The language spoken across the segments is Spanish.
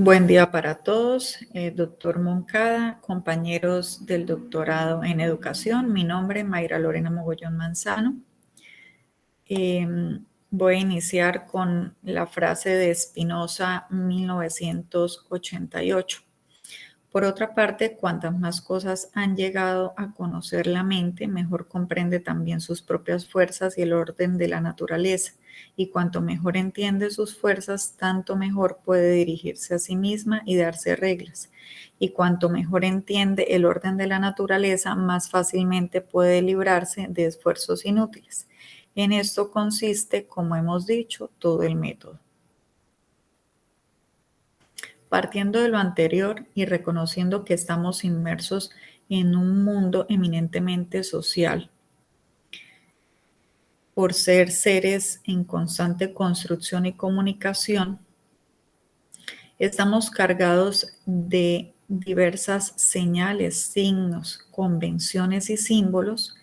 Buen día para todos, doctor Moncada, compañeros del doctorado en educación. Mi nombre es Mayra Lorena Mogollón Manzano. Voy a iniciar con la frase de Spinoza, 1988. Por otra parte, cuantas más cosas han llegado a conocer la mente, mejor comprende también sus propias fuerzas y el orden de la naturaleza. Y cuanto mejor entiende sus fuerzas, tanto mejor puede dirigirse a sí misma y darse reglas. Y cuanto mejor entiende el orden de la naturaleza, más fácilmente puede librarse de esfuerzos inútiles. En esto consiste, como hemos dicho, todo el método. Partiendo de lo anterior y reconociendo que estamos inmersos en un mundo eminentemente social, por ser seres en constante construcción y comunicación, estamos cargados de diversas señales, signos, convenciones y símbolos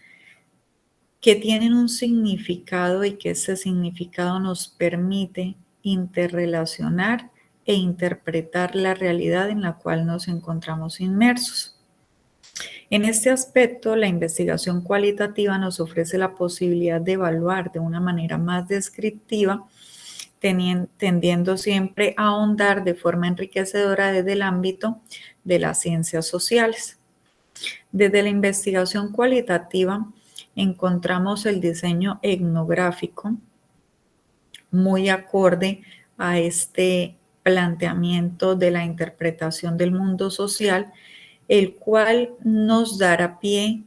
que tienen un significado y que ese significado nos permite interrelacionar e interpretar la realidad en la cual nos encontramos inmersos. En este aspecto, la investigación cualitativa nos ofrece la posibilidad de evaluar de una manera más descriptiva, tendiendo siempre a ahondar de forma enriquecedora desde el ámbito de las ciencias sociales. Desde la investigación cualitativa encontramos el diseño etnográfico muy acorde a este planteamiento de la interpretación del mundo social, el cual nos dará pie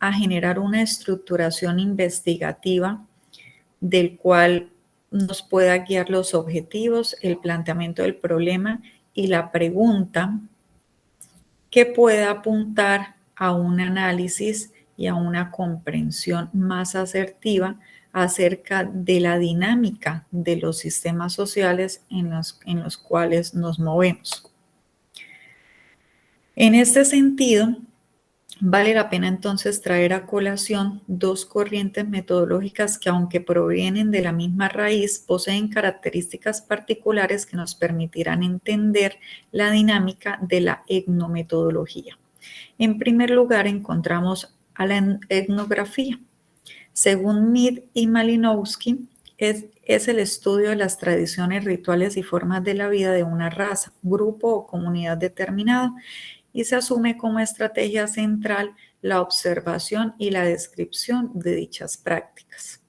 a generar una estructuración investigativa del cual nos pueda guiar los objetivos, el planteamiento del problema y la pregunta que pueda apuntar a un análisis y a una comprensión más asertiva acerca de la dinámica de los sistemas sociales en los cuales nos movemos. En este sentido, vale la pena entonces traer a colación dos corrientes metodológicas que, aunque provienen de la misma raíz, poseen características particulares que nos permitirán entender la dinámica de la etnometodología. En primer lugar, encontramos a la etnografía. Según Mead y Malinowski, es el estudio de las tradiciones, rituales y formas de la vida de una raza, grupo o comunidad determinada, y se asume como estrategia central la observación y la descripción de dichas prácticas.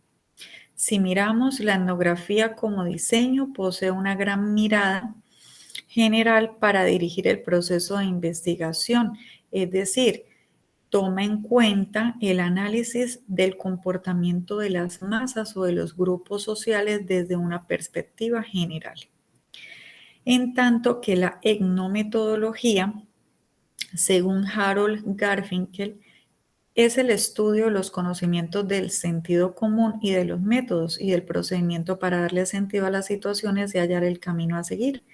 Si miramos la etnografía como diseño, posee una gran mirada general para dirigir el proceso de investigación, es decir, toma en cuenta el análisis del comportamiento de las masas o de los grupos sociales desde una perspectiva general. En tanto que la etnometodología, según Harold Garfinkel, es el estudio de los conocimientos del sentido común y de los métodos y del procedimiento para darle sentido a las situaciones y hallar el camino a seguir.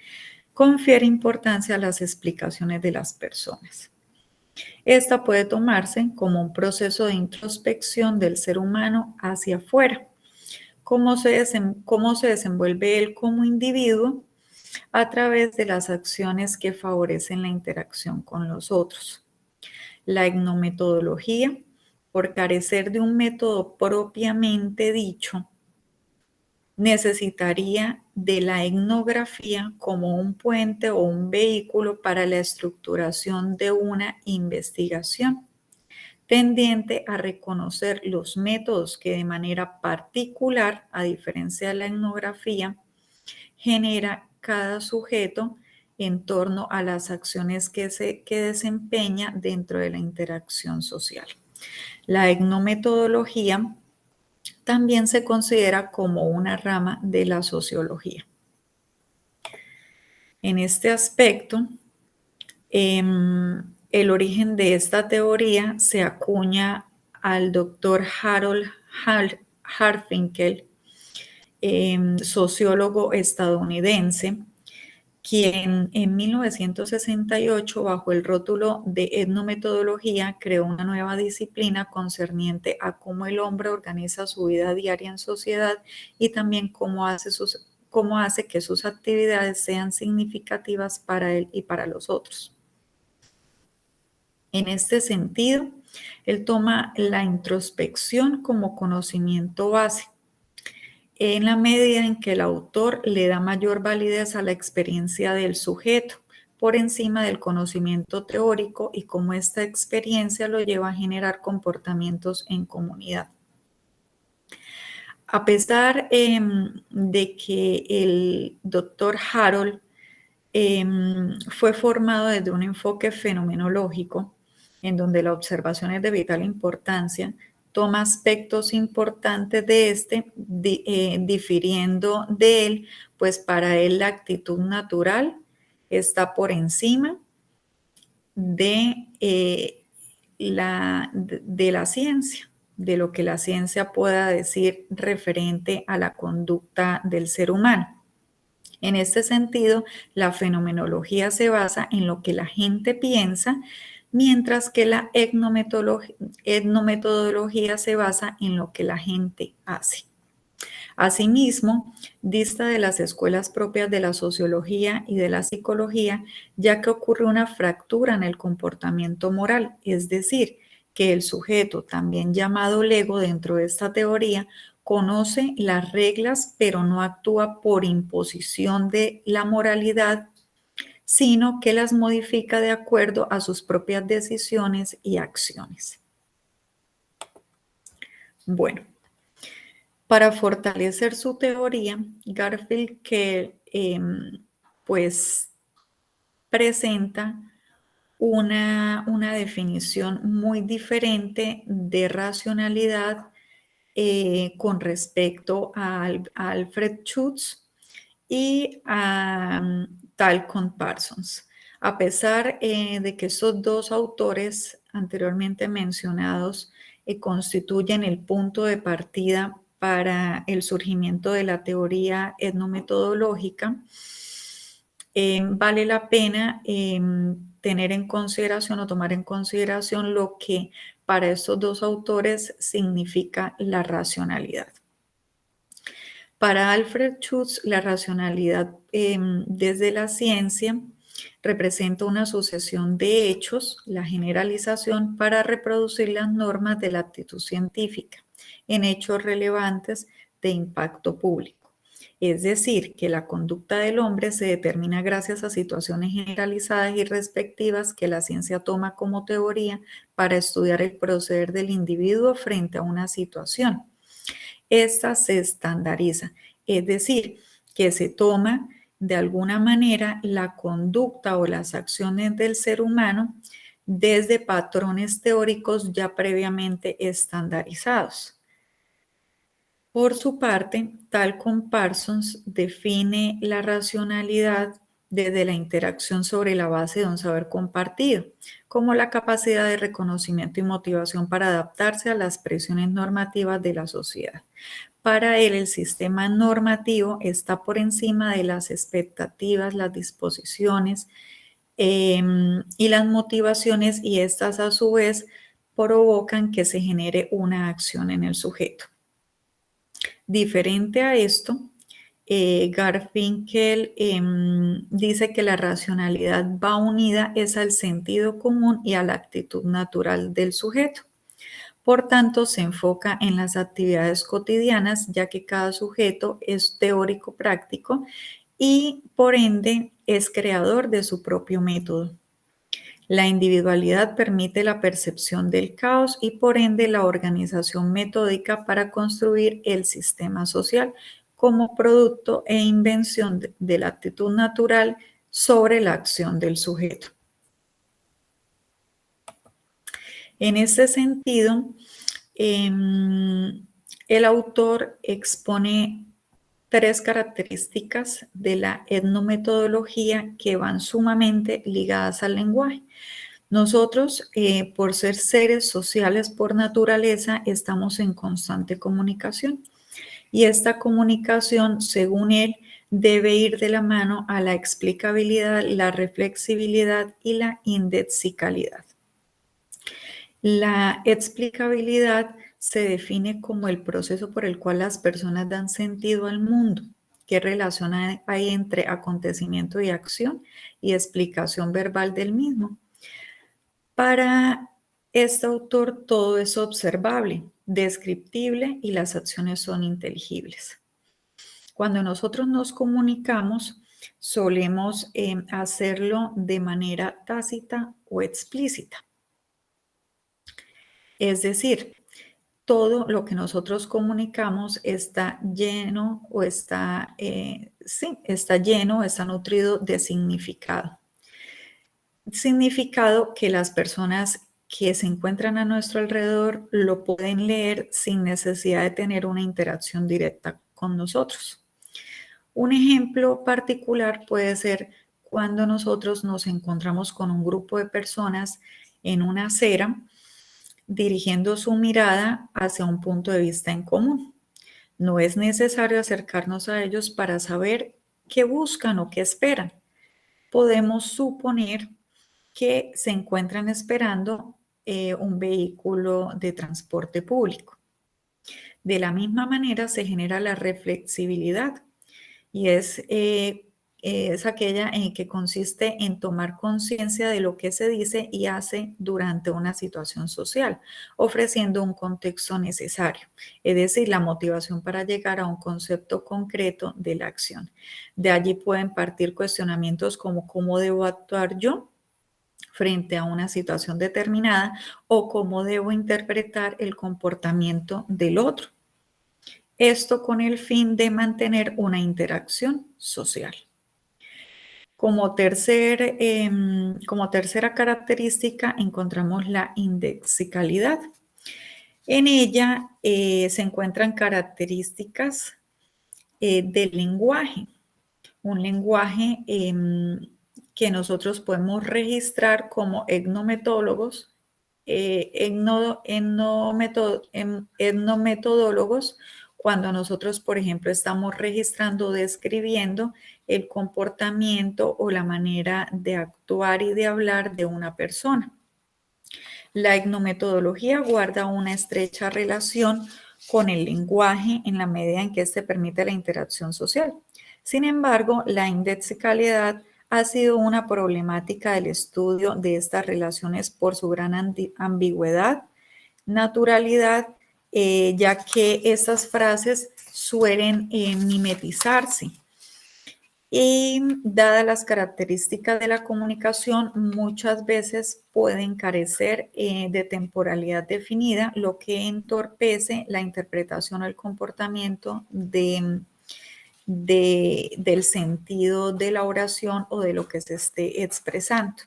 Confiere importancia a las explicaciones de las personas. Esta puede tomarse como un proceso de introspección del ser humano hacia afuera, cómo se desenvuelve él como individuo a través de las acciones que favorecen la interacción con los otros. La etnometodología, por carecer de un método propiamente dicho, necesitaría de la etnografía como un puente o un vehículo para la estructuración de una investigación, tendiente a reconocer los métodos que de manera particular, a diferencia de la etnografía, genera cada sujeto en torno a las acciones que desempeña dentro de la interacción social. La etnometodología también se considera como una rama de la sociología. En este aspecto, el origen de esta teoría se acuña al doctor Harold Garfinkel, sociólogo estadounidense, quien en 1968, bajo el rótulo de etnometodología, creó una nueva disciplina concerniente a cómo el hombre organiza su vida diaria en sociedad y también cómo cómo hace que sus actividades sean significativas para él y para los otros. En este sentido, él toma la introspección como conocimiento base, en la medida en que el autor le da mayor validez a la experiencia del sujeto por encima del conocimiento teórico y cómo esta experiencia lo lleva a generar comportamientos en comunidad. A pesar de que el doctor Harold fue formado desde un enfoque fenomenológico, en donde la observación es de vital importancia, toma aspectos importantes de difiriendo de él, pues para él la actitud natural está por encima de, de la ciencia, de lo que la ciencia pueda decir referente a la conducta del ser humano. En este sentido, la fenomenología se basa en lo que la gente piensa, mientras que la etnometodología se basa en lo que la gente hace. Asimismo, dista de las escuelas propias de la sociología y de la psicología, ya que ocurre una fractura en el comportamiento moral, es decir, que el sujeto, también llamado Lego dentro de esta teoría, conoce las reglas, pero no actúa por imposición de la moralidad, sino que las modifica de acuerdo a sus propias decisiones y acciones. Bueno, para fortalecer su teoría, Garfield pues presenta una definición muy diferente de racionalidad con respecto a Alfred Schutz y a Talcott Parsons. A pesar de que esos dos autores anteriormente mencionados constituyen el punto de partida para el surgimiento de la teoría etnometodológica, vale la pena tener en consideración o tomar en consideración lo que para estos dos autores significa la racionalidad. Para Alfred Schutz, la racionalidad desde la ciencia representa una sucesión de hechos, la generalización para reproducir las normas de la actitud científica en hechos relevantes de impacto público. Es decir, que la conducta del hombre se determina gracias a situaciones generalizadas y respectivas que la ciencia toma como teoría para estudiar el proceder del individuo frente a una situación. Esta se estandariza, es decir, que se toma de alguna manera la conducta o las acciones del ser humano desde patrones teóricos ya previamente estandarizados. Por su parte, Talcott Parsons define la racionalidad desde la interacción sobre la base de un saber compartido, como la capacidad de reconocimiento y motivación para adaptarse a las presiones normativas de la sociedad. Para él, el sistema normativo está por encima de las expectativas, las disposiciones y las motivaciones, y estas a su vez provocan que se genere una acción en el sujeto. Diferente a esto, Garfinkel dice que la racionalidad va unida es al sentido común y a la actitud natural del sujeto. Por tanto, se enfoca en las actividades cotidianas, ya que cada sujeto es teórico práctico y por ende es creador de su propio método. La individualidad permite la percepción del caos y por ende la organización metódica para construir el sistema social como producto e invención de la actitud natural sobre la acción del sujeto. En ese sentido, el autor expone tres características de la etnometodología que van sumamente ligadas al lenguaje. Nosotros, por ser seres sociales por naturaleza, estamos en constante comunicación. Y esta comunicación, según él, debe ir de la mano a la explicabilidad, la reflexibilidad y la indexicalidad. La explicabilidad se define como el proceso por el cual las personas dan sentido al mundo. ¿Qué relación hay entre acontecimiento y acción y explicación verbal del mismo? Para este autor todo es observable, descriptible y las acciones son inteligibles. Cuando nosotros nos comunicamos, solemos hacerlo de manera tácita o explícita. Es decir, todo lo que nosotros comunicamos está lleno o está lleno, está nutrido de significado. Significado que las personas que se encuentran a nuestro alrededor lo pueden leer sin necesidad de tener una interacción directa con nosotros. Un ejemplo particular puede ser cuando nosotros nos encontramos con un grupo de personas en una acera dirigiendo su mirada hacia un punto de vista en común. No es necesario acercarnos a ellos para saber qué buscan o qué esperan. Podemos suponer que se encuentran esperando un vehículo de transporte público. De la misma manera se genera la reflexibilidad y es aquella en que consiste en tomar conciencia de lo que se dice y hace durante una situación social, ofreciendo un contexto necesario, es decir, la motivación para llegar a un concepto concreto de la acción. De allí pueden partir cuestionamientos como ¿cómo debo actuar yo frente a una situación determinada o cómo debo interpretar el comportamiento del otro? Esto con el fin de mantener una interacción social. Como tercera característica encontramos la indexicalidad. En ella se encuentran características del lenguaje, un lenguaje que nosotros podemos registrar como etnometólogos, etnometodólogos, cuando nosotros, por ejemplo, estamos registrando o describiendo el comportamiento o la manera de actuar y de hablar de una persona. La etnometodología guarda una estrecha relación con el lenguaje en la medida en que éste permite la interacción social. Sin embargo, la indexicalidad ha sido una problemática del estudio de estas relaciones por su gran ambigüedad, naturalidad, ya que estas frases suelen mimetizarse. Y dadas las características de la comunicación, muchas veces pueden carecer de temporalidad definida, lo que entorpece la interpretación o el comportamiento del sentido de la oración o de lo que se esté expresando.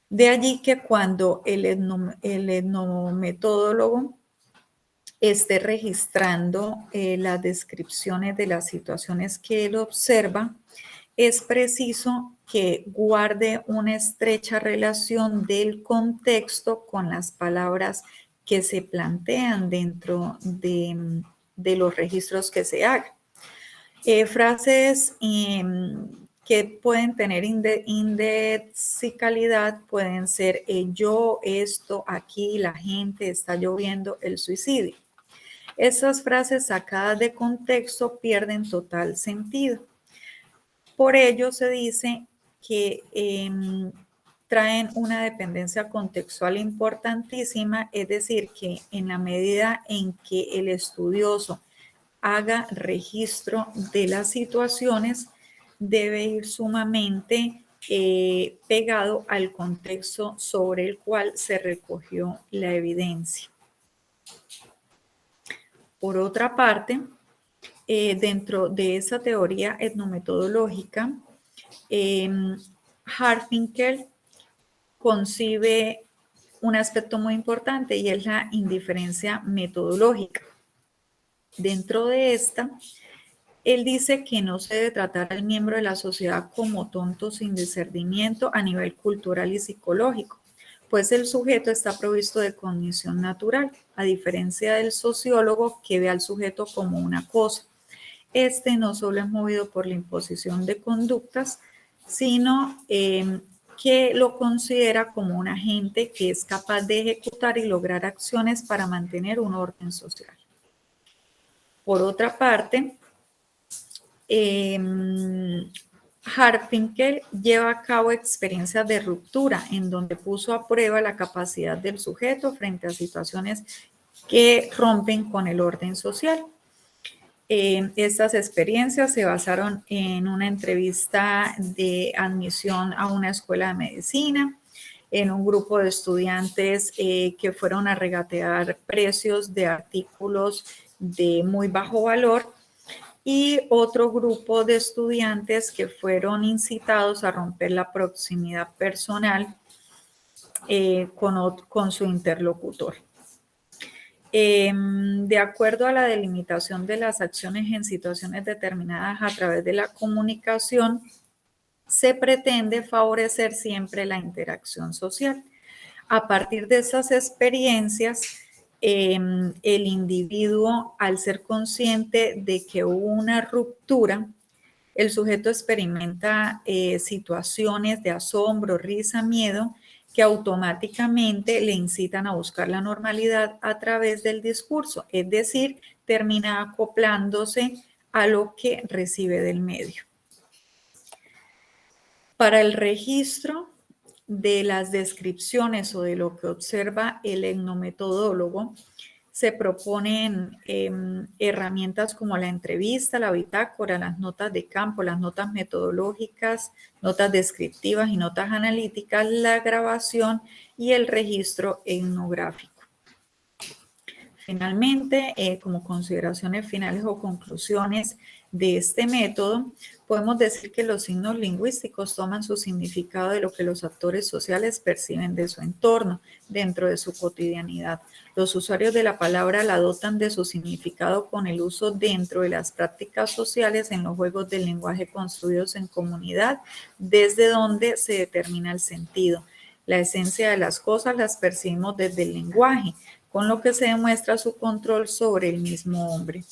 De allí que cuando el etnometodólogo esté registrando las descripciones de las situaciones que él observa, es preciso que guarde una estrecha relación del contexto con las palabras que se plantean dentro de los registros que se hagan. Frases que pueden tener indexicalidad pueden ser yo, esto, aquí, la gente, está lloviendo, el suicidio. Esas frases sacadas de contexto pierden total sentido. Por ello se dice que traen una dependencia contextual importantísima, es decir, que en la medida en que el estudioso haga registro de las situaciones, debe ir sumamente pegado al contexto sobre el cual se recogió la evidencia. Por otra parte, dentro de esa teoría etnometodológica, Harfinkel concibe un aspecto muy importante y es la indiferencia metodológica. Dentro de esta, él dice que no se debe tratar al miembro de la sociedad como tonto sin discernimiento a nivel cultural y psicológico, pues el sujeto está provisto de cognición natural, a diferencia del sociólogo que ve al sujeto como una cosa. Este no solo es movido por la imposición de conductas, sino que lo considera como un agente que es capaz de ejecutar y lograr acciones para mantener un orden social. Por otra parte, Hartwinkel lleva a cabo experiencias de ruptura en donde puso a prueba la capacidad del sujeto frente a situaciones que rompen con el orden social. Estas experiencias se basaron en una entrevista de admisión a una escuela de medicina, en un grupo de estudiantes que fueron a regatear precios de artículos de muy bajo valor y otro grupo de estudiantes que fueron incitados a romper la proximidad personal con su interlocutor. De acuerdo a la delimitación de las acciones en situaciones determinadas a través de la comunicación, se pretende favorecer siempre la interacción social. A partir de esas experiencias, el individuo, al ser consciente de que hubo una ruptura, el sujeto experimenta situaciones de asombro, risa, miedo, que automáticamente le incitan a buscar la normalidad a través del discurso, es decir, termina acoplándose a lo que recibe del medio. Para el registro de las descripciones o de lo que observa el etnometodólogo, se proponen herramientas como la entrevista, la bitácora, las notas de campo, las notas metodológicas, notas descriptivas y notas analíticas, la grabación y el registro etnográfico. Finalmente, como consideraciones finales o conclusiones de este método, podemos decir que los signos lingüísticos toman su significado de lo que los actores sociales perciben de su entorno dentro de su cotidianidad. Los usuarios de la palabra la dotan de su significado con el uso dentro de las prácticas sociales en los juegos del lenguaje construidos en comunidad, desde donde se determina el sentido. La esencia de las cosas las percibimos desde el lenguaje, con lo que se demuestra su control sobre el mismo hombre.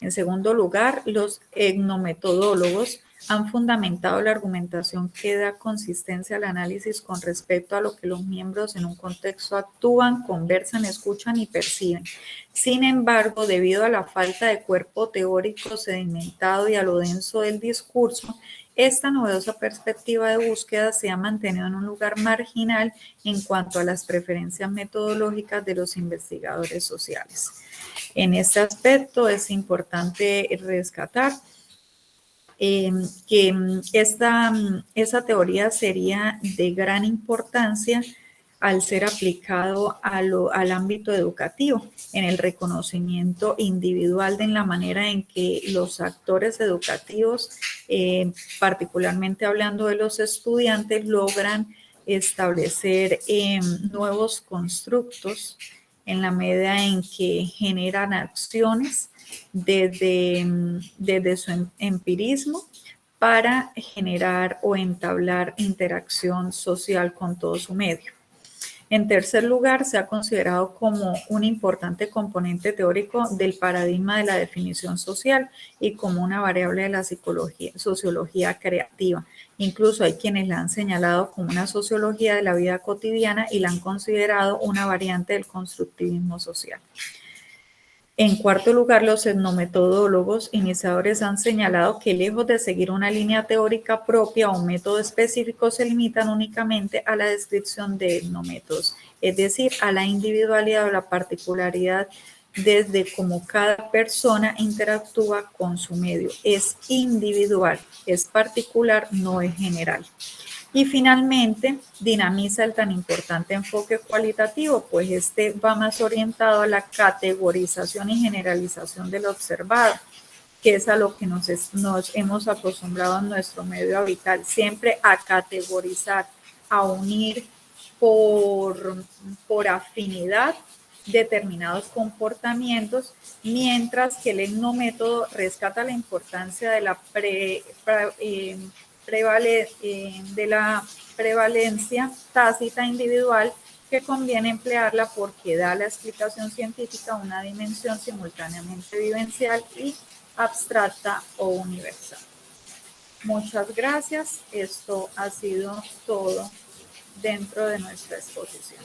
En segundo lugar, los etnometodólogos han fundamentado la argumentación que da consistencia al análisis con respecto a lo que los miembros en un contexto actúan, conversan, escuchan y perciben. Sin embargo, debido a la falta de cuerpo teórico sedimentado y a lo denso del discurso, esta novedosa perspectiva de búsqueda se ha mantenido en un lugar marginal en cuanto a las preferencias metodológicas de los investigadores sociales. En este aspecto es importante rescatar que esa teoría sería de gran importancia al ser aplicado al ámbito educativo, en el reconocimiento individual de la manera en que los actores educativos, particularmente hablando de los estudiantes, logran establecer nuevos constructos en la medida en que generan acciones desde su empirismo para generar o entablar interacción social con todo su medio. En tercer lugar, se ha considerado como un importante componente teórico del paradigma de la definición social y como una variable de la sociología creativa. Incluso hay quienes la han señalado como una sociología de la vida cotidiana y la han considerado una variante del constructivismo social. En cuarto lugar, los etnometodólogos iniciadores han señalado que lejos de seguir una línea teórica propia o un método específico, se limitan únicamente a la descripción de etnométodos, es decir, a la individualidad o la particularidad desde cómo cada persona interactúa con su medio. Es individual, es particular, no es general. Y finalmente, dinamiza el tan importante enfoque cualitativo, pues este va más orientado a la categorización y generalización del observado, que es a lo que nos hemos acostumbrado en nuestro medio habitual, siempre a categorizar, a unir por afinidad determinados comportamientos, mientras que el etnométodo rescata la importancia de la prevalencia tácita individual, que conviene emplearla porque da a la explicación científica una dimensión simultáneamente vivencial y abstracta o universal. Muchas gracias. Esto ha sido todo dentro de nuestra exposición.